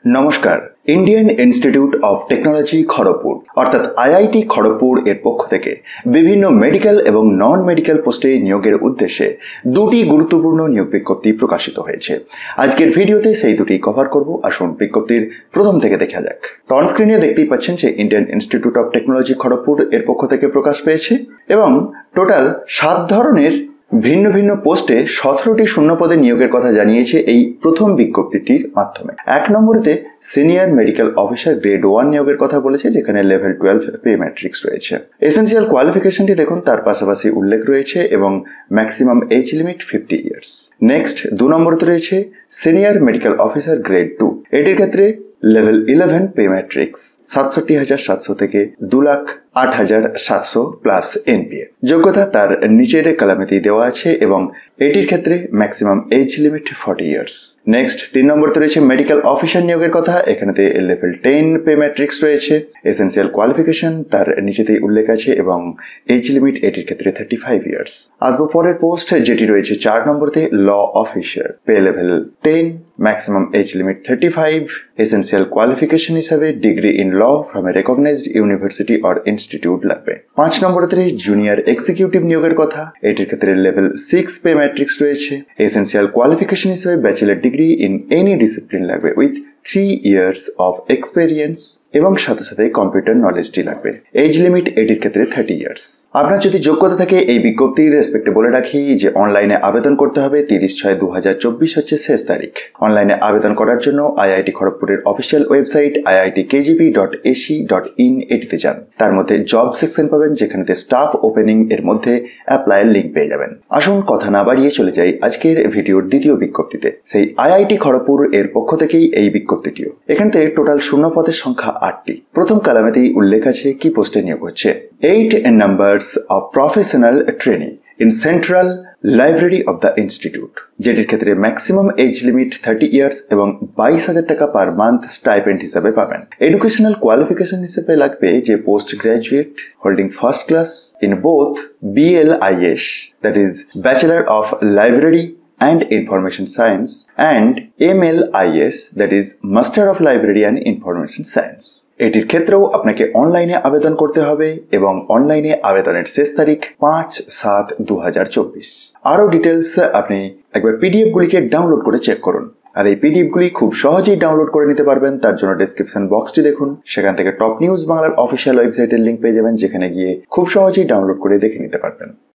নমস্কার। Indian institute of technology Kharagpur অর্থাৎ IIT Kharagpur এর পক্ষ থেকে বিভিন্ন মেডিকেল এবং নন মেডিকেল পোস্টে নিয়োগের উদ্দেশ্যে দুটি গুরুত্বপূর্ণ নিয়োগ বিজ্ঞপ্তি প্রকাশিত হয়েছে। আজকের ভিডিওতে সেই দুটি কভার করব। আসুন বিজ্ঞপ্তির প্রথম থেকে দেখা যাক। তো অন স্ক্রিনে দেখতেই পাচ্ছেন যে Indian institute of technology Kharagpur এর পক্ষ থেকে প্রকাশ পেয়েছে এবং টোটাল 7 ধরনের ভিন্ন ভিন্ন পোস্টে 17টি শূন্যপদে নিয়োগের কথা জানিয়েছে এই প্রথম বিজ্ঞপ্তিটির মাধ্যমে। 1 নম্বরেতে সিনিয়র মেডিকেল অফিসার গ্রেড 1 নিয়োগের কথা বলেছে, যেখানে লেভেল 12 পে ম্যাট্রিক্স রয়েছে। এসেনশিয়াল কোয়ালিফিকেশনটি দেখুন, তার পাশাপাশি উল্লেখ রয়েছে এবং maximum age limit 50 years. Next 2 নম্বরেতে রয়েছে সিনিয়র মেডিকেল অফিসার গ্রেড 2। এটির ক্ষেত্রে লেভেল 11 পে ম্যাট্রিক্স 67,700 থেকে 2,08,700 প্লাস এনপিএ। যোগ্যতা তার নিচের কলামেতেই দেওয়া আছে এবং এটির ক্ষেত্রে maximum age limit 40 years. Next 3 নম্বরতে রয়েছে মেডিকেল অফিসার নিয়োগের কথা। এখানেতে লেভেল 10 পে ম্যাট্রিক্স রয়েছে। এসেনশিয়াল কোয়ালিফিকেশন তার নিচেতেই উল্লেখ আছে এবং এজ লিমিট এটির ক্ষেত্রে 35 ইয়ার্স। আসবো পরের পোস্ট, যেটি রয়েছে 4 নম্বরতে law officer. Pay level 10, maximum age limit 35। Essential qualification হিসাবে degree in law from a recognized university or institute লাগবে। 5 নম্বরতে জুনিয়র এক্সিকিউটিভ নিয়োগের কথা। এটির ক্ষেত্রে লেভেল 6 পে ম্যাট্রিক্স রয়েছে। এসেনশিয়াল কোয়ালিফিকেশন হিসেবে bachelor degree in any discipline লাগবে উইথ 3 ইয়ার্স অফ এক্সপেরিয়েন্স এবং সাথে সাথে কম্পিউটার নলেজটি লাগবে। এজ লিমিট এটির ক্ষেত্রে 30 ইয়ার্স। আপনার যদি যোগ্যতা থাকে এই বিজ্ঞপ্তির রেসপেক্টে বলে রাখি যে অনলাইনে আবেদন করতে হবে। 30/6/2024 হচ্ছে শেষ তারিখ। অনলাইনে আবেদন করার জন্য আইআইটি খড়গপুরের অফিসিয়াল ওয়েবসাইট iitkgp.ac.in এটিতে যান। তার মধ্যে জব সেকশন পাবেন, যেখানেতে স্টাফ ওপেনিং এর মধ্যে অ্যাপ্লাইয়ের লিঙ্ক পেয়ে যাবেন। আসুন কথা না বাড়িয়ে চলে যাই আজকের ভিডিওর দ্বিতীয় বিজ্ঞপ্তিতে। সেই আইআইটি খড়গপুর এর পক্ষ থেকেই এই বিজ্ঞপ্তিটিও। এখানে টোটাল শূন্যপদের সংখ্যা 8টি। প্রথম কলামেতেই উল্লেখ আছে কি পোস্টে নিয়োগ হচ্ছে। 8 numbers of professional training in Central Library of the Institute, যেটির ক্ষেত্রে ম্যাক্সিমাম এজ লিমিট 30 ইয়ার্স এবং 22,000 টাকা পার মান্থ স্টাইপেন্ড হিসাবে পাবেন। এডুকেশনাল কোয়ালিফিকেশন হিসেবে লাগবে যে post graduate holding first class in both BLIS, that is Bachelor of Library and Information Science, and MLIS, that is Master of Library and Information Science। এটির ক্ষেত্রেও আপনাকে অনলাইনে আবেদন করতে হবে এবং অনলাইনে আবেদনের শেষ তারিখ 5/7/2024। আরও ডিটেলস আপনি একবার পিডিএফ গুলিকে ডাউনলোড করে চেক করুন। আর এই পিডিএফ গুলি খুব সহজেই ডাউনলোড করে নিতে পারবেন। তার জন্য ডেসক্রিপশন বক্সটি দেখুন, সেখান থেকে টপ নিউজ বাংলার অফিসিয়াল ওয়েবসাইটের লিঙ্ক পেয়ে যাবেন, যেখানে গিয়ে খুব সহজেই ডাউনলোড করে দেখে নিতে পারবেন।